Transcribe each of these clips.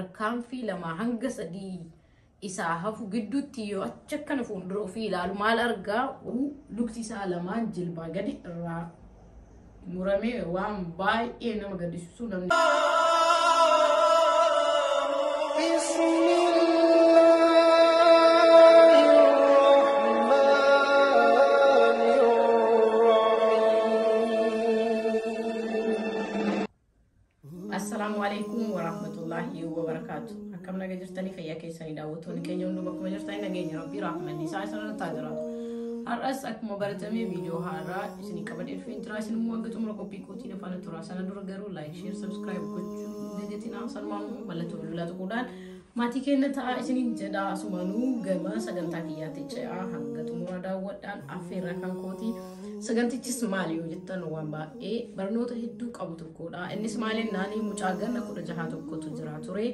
Kaanfii lama hanga sadii isaa hafu gidduutti yoo acha kana fuuldura ofii ilaalu maal argaa lukti isaa lamaan jilbaa gadi irraa muramee waan baay'ee nama gaddisiisu namni. Assalamu alaikum warahmatullahi wabarakatuh. Akkam naga jirtanii fayyaa keessanii daawwattoonni keenya hunduu bakkuma jirtanii nageenya rabbii rahmanni isaa sanarraa jiraatu. Har'as akkuma baratamee viidiyoo haaraa isinii qabadhee dhufeen jira. Isin immoo hanga xumura qophii kootii afaan turaa sana dura garuu like, share, subscribe gochuu dandeettii salmaan mallattoo bilbilaa tuquudhaan maatii keenya ta'a isiniin jedha. Asumanuu gama sagantaa kiyyaatti ce'aa hanga xumura daawwadhaan affeerra kan kootii. Sagantichis maali yoo jettan waan baay'ee barnoota hedduu qabu tokkodha. Innis maaliin naanii mucaa ganna 16 tokkotu jira ture.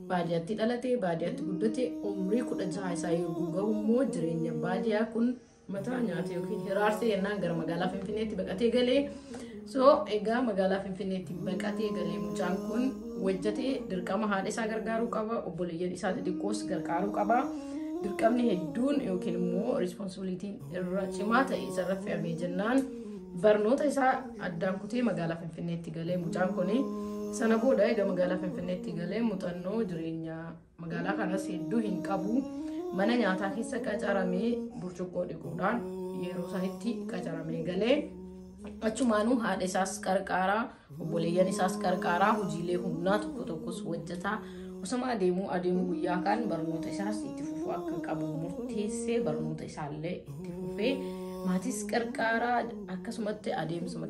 Baadiyyaatti dhalatee baadiyyaatti guddate umrii 16 isaa yoo gahu immoo jireenya baadiyyaa kun mataa nyaata yookiin hiraarsee yennaan gara magaalaa Finfinneetti baqatee galee. So egaa magaalaa Finfinneetti baqatee galee mucaan kun wajjatee dirqama haadha isaa gargaaruu qaba. Obboleeyyan isaa xixiqqoos gargaaruu qaba. Dirqamni hedduun yookiin immoo responsibilitiin irra cimaa ta'e isarra fe'amee jennaan barnoota isaa addaan kutee magaalaa Finfinneetti galee mucaan kun sana booda egaa magaalaa Finfinneetti galee muuxannoo jireenya magaalaa kanas hedduu hin qabu. Mana nyaataa keessa qacaramee burcuqqoo dhiquudhaan yeroo sanitti qacaramee galee achumaanuu haadha isaas qarqaaraa obboleeyyan isaas qarqaaraa hojiilee humnaa tokko tokkos hojjetaa. Osoma adeemu guyyaa kan barnoota isaas itti fufuu akka qabu murteessee barnoota isaallee itti fufee maatis qarqaaraa akkasumatti adeemsuma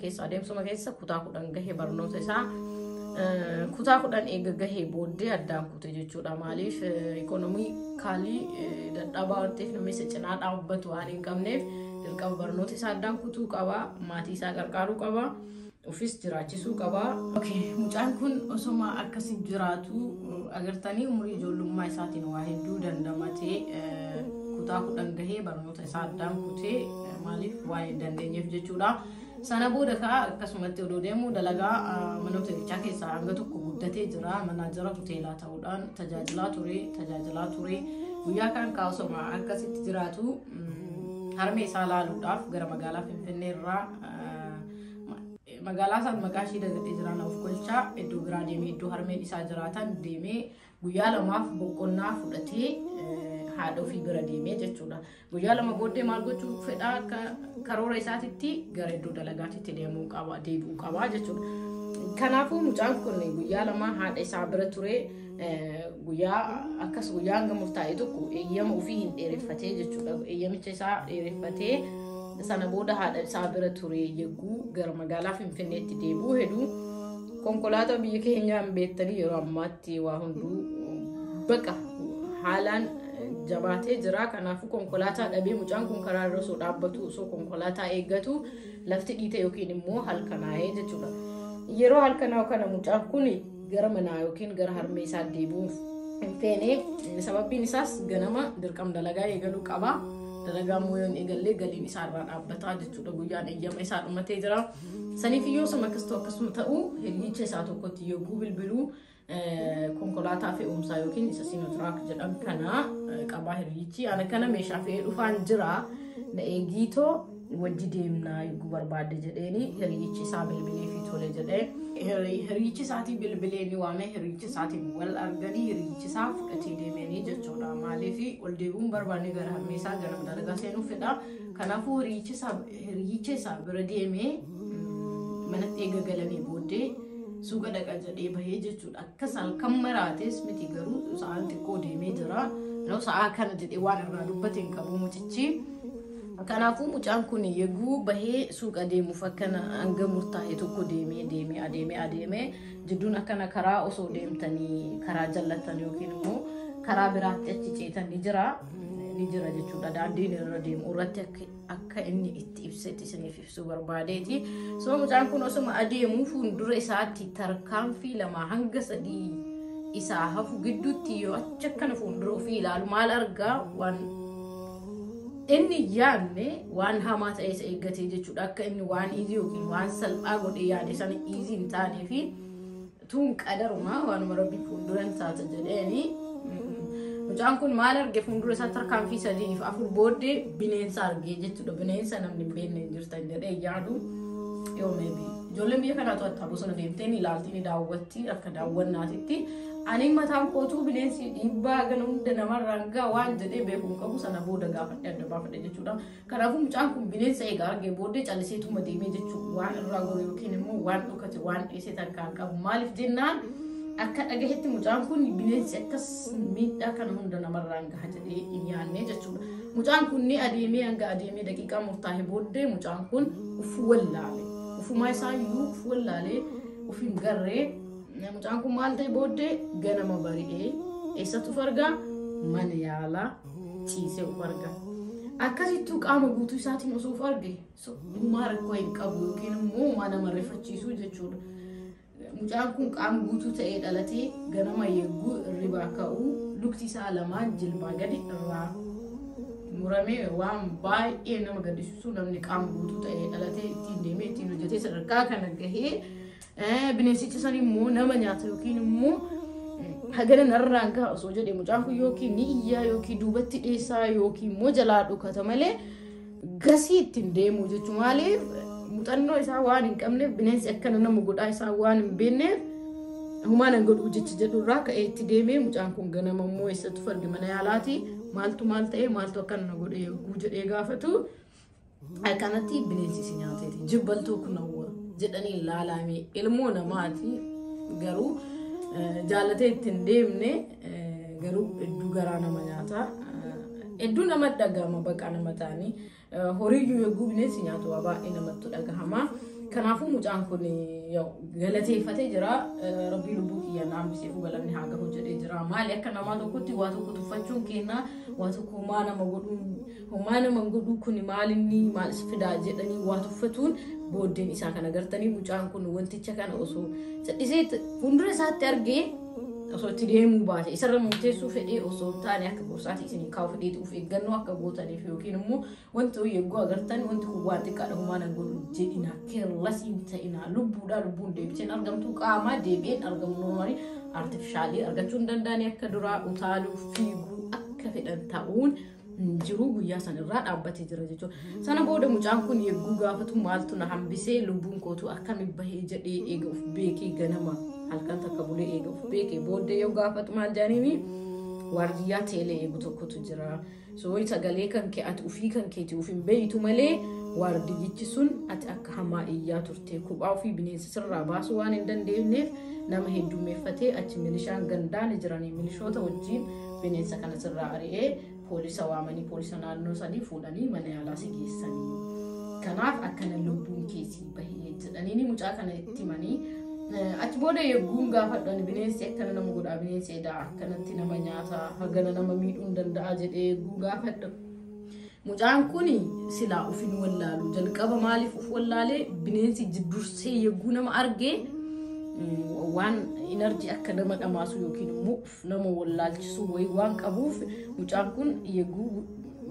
keessa kutaa 10 gahee barnoota isaa kutaa 10 eega gahee booddee addaan kute jechuudha. Maaliif ikonomikaalii dadhabaa waan ta'eef namni isa cinaa dhaabbatu waan hin qabneef dirqama barnoota isaa addaan kutuu qaba. Maatii isaa qarqaaruu qaba. Ofis jiraachisuu qaba. Mucaan kun osoma akkasii jiraatu agartanii umurii ijoollummaa isaatiin waa hedduu dandamatee kutaa 10 gahee barnoota isaa addaan kutee maaliif waa hin dandeenyeef jechuudha. Sana booda akkasumatti odoo deemu dalagaa mana hoteelichaa keessaa hanga tokko guddatee jira. Manaajara hoteelaa ta'uudhaan tajaajilaa ture. Guyyaa kan osoma akkasitti jiraatu harmee isaa laaluudhaaf gara magaalaa Finfinnee irraa magaalaa san maqaa ishee dagatee jiraan of golchaa iddoo biraa deemee iddoo harmeen isaa jiraatan deemee guyyaa lamaaf boqonnaa fudhatee haadha ofii bira deemee jechuudha. Guyyaa lama booddee maal gochuu fedhaa akka karoora isaatitti gara iddoo dalagaatitti deebi'uu qaba jechuudha. Kanaafuu mucaan kun guyyaa lama haadha isaa bira ture. Guyyaa hanga murtaa'e tokko eeyyama ofii hin dheereffatee jechuudha. Eeyyamicha isaa dheereffatee sana booda haadha isaa bira ture yegguu gara magaalaa Finfinneetti deebi'uu hedduu konkolaataa biyya keenyaan beektanii yeroo ammaatti waa hunduu baqa haalaan jabaatee jira. Kanaafuu konkolaataa dhabee mucaan kun karaa irra osoo dhaabbatu osoo konkolaataa eeggatu lafti dhiite yookiin immoo halkanaa'ee jechuudha. Yeroo halkanaa'u kana mucaan kun gara manaa yookiin gara harmee isaa deebi'uuf hin feene. Sababbiin isaas ganama dirqama dalagaa eegaluu qaba. Dalagaa mooyoon eegallee galiin isaa irraa dhaabbataa jechuudha. Guyyaan eeyyama isaa dhumatee jira. Saniif iyyuu akkasuma ta'u hiriyicha isaa tokkotti yogguu bilbiluu konkolaataa fe'umsaa yookiin isa Sinotiraak jedhamu kana qabaa hiriyichi. Ana kana meeshaa fe'ee dhufaan jira. Na eegiitoo wajji deemnaa yogguu barbaadde jedheeni hiriyichi isaa bilbilee fi tole jedhee hiriyichi isaatii bilbileeni waamee hiriyichi isaatiin wal arganii hiriyichi isaa fudhatee deemanii jechuudha. Maaliif ol deebi'uun barbaanne gara harmee isaa gara dalagaa seenuu fedha. Kanaafuu hiriyicha isaa bira deemee manatti eega galanii booddee suuqa dhaqa jedhee bahee jechuudha. Akkas halkan maraates miti garuu sa'aan xiqqoo deemee jira. Sa'aa kana jedhee waan irraa dubbate hin qabu mucichi. Kanaafuu mucaan kun yegguu bahee suuqa deemuuf akkana hanga murtaa'e tokko adeemee jidduun akkana karaa osoo deemtanii karaa jallatan yookiin immoo karaa biraatti achi ceetan ni jira jechuudha. Daandiin irra deemu irratti akka inni itti ibsetti isiniif ibsuu barbaadeeti. So mucaan kun osuma adeemuu fuuldura isaatti tarkaanfii lama hanga sadii isaa hafu gidduutti yoo acha kana fuuldura ofii ilaalu maal argaa waan inni yaadne waan hamaa ta'e isa eeggatee jechuudha. Akka inni waan easy yookiin waan salphaa godhee yaade sana easy hin taanee fi tun qadaruma waanuma rabbi fuulduran taata jedheeni mucaan kun maal arge fuuldura isaa tarkaanfii sadii fi afur booddee bineensa argee jechuudha. Bineensa namni hin beekne jirtan jedhee yaadu yoo meebi ijoolleen biyya kanaa to'ataa bosona deemteen ilaaltiin daawwatti akka daawwannaatitti ani mataan kootuu bineensi dhiibbaa gana hunda namarraan gaa waan jedhee beekuun qabu sana booda gaafadhe adda baafadhe jechuudha. Kanaafuu mucaan kun bineensa eegaa argee booddee calliseetuma deemee jechuudha. Waan irraa goru yookiin immoo waan dhokate waan dhiisee tarkaan qabu maaliif jennaan akka dhagahetti mucaan kun bineensi akkas miidhaa kana hunda namarraan gaha jedhee hin yaadne jechuudha. Mucaan kun ni adeemee hanga adeemee daqiiqaa murtaa'e booddee mucaan kun uf wallaale. Ufumaa isaa iyyuu uf wallaalee uf hin garree. Mucaan kun maal ta'e booddee ganama bari'ee eessatti uf argaa mana yaalaa ciisee uf argaa. Akkasittuu qaama guutuu isaatiin osoo uf arge dhummaa rakkoo hin qabu yookiin immoo waan nama rifachiisuu jechuudha. Mucaan kun qaama guutuu ta'ee dhalatee ganama yegguu irribaa ka'uu lukti isaa lamaan jilbaa gadi irraa muramee waan baay'ee nama gaddisiisu namni qaama guutuu ta'ee dhalatee ittiin deemee ittiin hojjetee sadarkaa kana gahee bineensichi san immoo nama nyaata yookiin immoo hagana narraan gaha osoo jedhee mucaan kun yookiin ni iyyaa yookiin duubatti dheessaa yookiin immoo jalaa dhukata malee gasii ittiin deemu jechuun maaliif muuxannoo isaa waan hin qabneef bineensi akkana nama godhaa isaa waan hin beekneef humaan an godhu jecha jedhurraa ka'ee itti deemee mucaan kun ganama immoo eessatti fargi mana yaalaati maaltu maal ta'e maaltu akkana na godhe yogguu jedhee gaafatu akkanatti bineensi si nyaateeti jibbaltuu kun jedhanii ilaalamee ilmoo namaati garuu jaallatee ittiin deemne garuu hedduu garaa nama nyaata hedduu namatti dhagahama baqa nama ta'anii horiiyyuu yogguu bineensi nyaatu waa baay'ee namatti dhagahama. Kanaafuu mucaan kun galateeffatee jira rabbii lubbuu kiyya naambisee galanni haa gahu jedhee jira. Maali akka namaa tokkotti waa tokko tuffachuun kennaa waa tokko homaa nama godhuu kun maalinni maal fidaa jedhanii waa tuffatuun booddeen isaa kana gartanii mucaan kun wanticha kana osoo sadhisee fuuldura isaatti argee osoo itti deemuu baate isarra murteessuu fedhee osoo taane akka gorsaati isin kaa'u fedheeti of eeggannoo akka gootaniif yookiin immoo wanti yegguu agartan wanti kun waan xiqqaadha homaa nan godhu jedhina keerlasiin ta'ina lubbuun deebiseen argamtuu qaamaa deebi'een argamu noomari artifishaalii argachuu hin danda'anii akka duraa utaaluu fiiguu akka fedhan ta'uun jiru guyyaa san irraa dhaabbatee jira jechuudha. Sana booda mucaan kun yegguu gaafatu maaltu na hambisee lubbuun kootu akkamitti bahee jedhee eega of beekee ganama halkan takka bulee eega of beekee booddee yoo gaafatu maal jaaniimi waardiyyaa teelee eegu tokkotu jira. So sagalee kan kee ati ufii kan keeti uf hin beeytu malee waardiyyichi sun ati akka hamaa iyyaa turte kophaa ofii bineensa sirraa baasuu waan hin dandeenyeef nama heddummeeffatee achi milishaan gandaan jiranii milishoota wajjin bineensa kana sirraa ari'ee poolisa waamanii poolisa naannoo sadii fuudhanii mana yaalaa si geessanii. Kanaaf akkana lubbuun keessi bahee jedhanii mucaa kana itti himanii achi booda yegguun gaafadhan bineensi akkana nama godhaa bineensi edaa akkanatti nama nyaata hagana nama miidhuu hin danda'a jedhee yegguu gaafadha. Mucaan kun silaa ufin wallaalu jalqaba maaliif uf wallaalee bineensi dursee yegguu nama argee waan energy akka nama dhamaasu yookiin immoo nama wallaalchisu waan qabuuf mucaan kun yegguu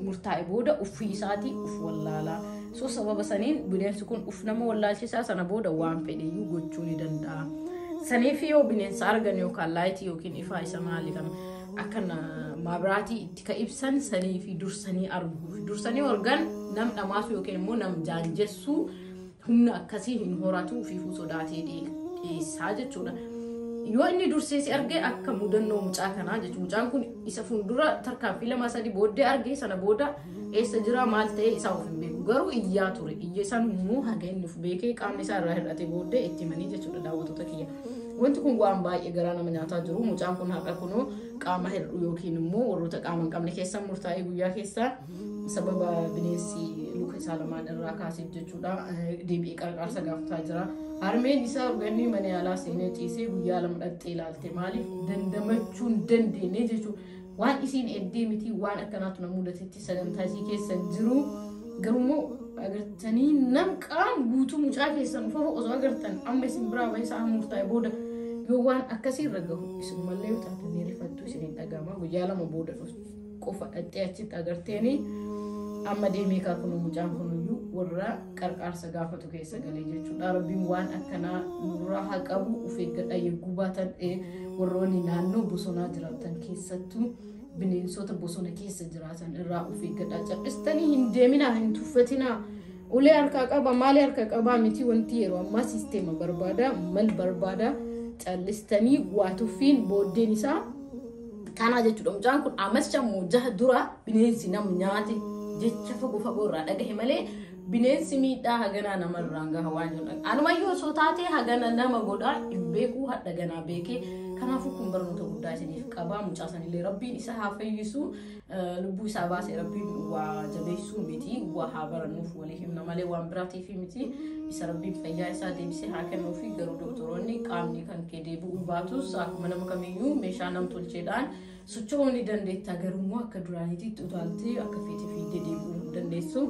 murtaa'e booda ufii isaatii uf wallaalaa. So sababa saniin bineensi kun uf nama wallaalchisaa sana booda waan fedheyyuu gochuu ni danda'a. Saniif yoo bineensa argan yookaan laayitii yookiin ifaa isa maali kan akkana maabiraatii itti ka ibsan sanii fi dursanii argu. Dursanii argan nam dhamaasu yookiin immoo nam jaanjessuu humna akkasii hin horatu fiifuu sodaatee dhiyeessaa jechuudha. Yoo inni dursee si arge akka mudannoo mucaa kanaa jechuudha. Mucaan kun isa fuuldura tarkaanfii lama sadii booddee argee sana booda eessa jira maal ta'e isaa of hin beeku. Garuu iyyaa ture. Iyya isaan immoo haga inni of beekee qaamni isaa irraa hir'ate booddee itti himanii jechuudha daawwattoota kiyya. Wanti kun waan baay'ee garaa nama nyaataa jiru. Mucaan kun haqa kunoo qaama hir'uu yookiin immoo warroota qaama hin qabne keessaa murtaa'ee guyyaa keessaa sababa bineensi luka isaa lamaan irraa kaasee jechuudha. Deebi'ee qarqaarsa gaafataa jira. Harmeen isaa organii mana yaalaa seenee ciisee guyyaa lama dhattee ilaalte maaliif dandamachuun dandeenye jechuudha. Waan isiin eddee miti waan akkanaatu nama mudatetti sagantaa isii keessa jiru garuu agartanii nam qaam guutuu mucaa keessan uffata osoo agartan amma isin biraa bahee isaa murtaa'e booda yoo waan akkasii irra gahu isumallee yoo taatanii rifattuu isin hin dhagahama guyyaa lama booda qofa dhattee achitti agarteeni amma deemee kaa kun mucaan kunuyyuu warra qarqaarsa gaafatu keessa galee jechuudha. Rabbiin waan akkanaa nurraa haa qabu of eeggadhaa yegguu baatan warroonni naannoo bosonaa jiraatan keessattuu bineensota bosona keessa jiraatan irraa of eeggadhaa. Cal'istanii hin deeminaa hin tuffatinaa. Ulee harkaa qaba maali harkaa qaba miti wanti yeroo ammaa sisteema barbaada mal barbaada cal'istanii waa tuffiin booddeen isaa kana jechuudha. Mucaan kun amascha jaha dura bineensi nam nyaate jecha fagoo irraa dhagahe malee bineensi miidhaa haganaa namarraan gaha waan jedhu. Anumayyoo osoo taate hagana nama godhaa hin beekuu hadha ganaa beekee kanaafuu kun barnoota guddaa isiniif qabaa. Mucaa sanillee rabbiin isa haa fayyisu lubbuu isaa baasee rabbiin waa jabeessuu miti waa haa barannuuf walii himna malee waan biraatiif miti. Isa rabbiin fayyaa isaa deebisee haa kennuufi garuu doktoroonni qaamni kan kee deebi'uu baatus akkuma nama kamiyyuu meeshaa nam tolcheedhaan socho'uu ni dandeetta. Garuu akka duraaniitti utaaltee akka feete fiidee deebi'uu dandeessu.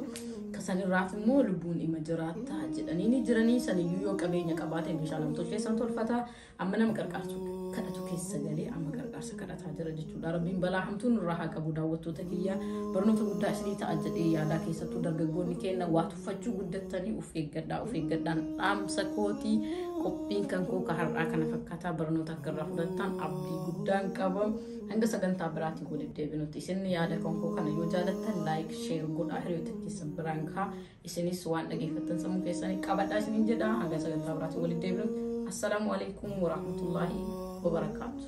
Kasanirraaf immoo lubbuun ima jiraata jedhanii jiranii saniyyuu yoo qabeenya qabaate meeshaa nam tolcheessan tolfata. Amma nama qarqaarsu kadhatu keessa galee amma qarqaarsa kadhataa jira jechuudha. Rabbiin balaa hamtuun irraa haa qabu. Daawwattoota kiyya barnoota guddaa isinii ta'a jedhee yaadaa keessattuu dargaggoonni keenya waa tuffachuu guddatanii of eeggadhaan dhaamsa kootii qophiin kan koo ka har'aa kana fakkaataa barnoota akka irraa fudhattan abdii guddaan qaba. Hanga sagantaa biraatiin walitti deebinutti isin yaada kan koo kana yoo jaalattan laayik sheer godhaa hiriyoota keessan biraan kaa isinis waan dhageeffattan sammuu keessanii qabadhaa isiniin jedha. Hanga sagantaa biraatiin walitti deebinutti assalamu alaikum warahmatullahi wabarakatuh.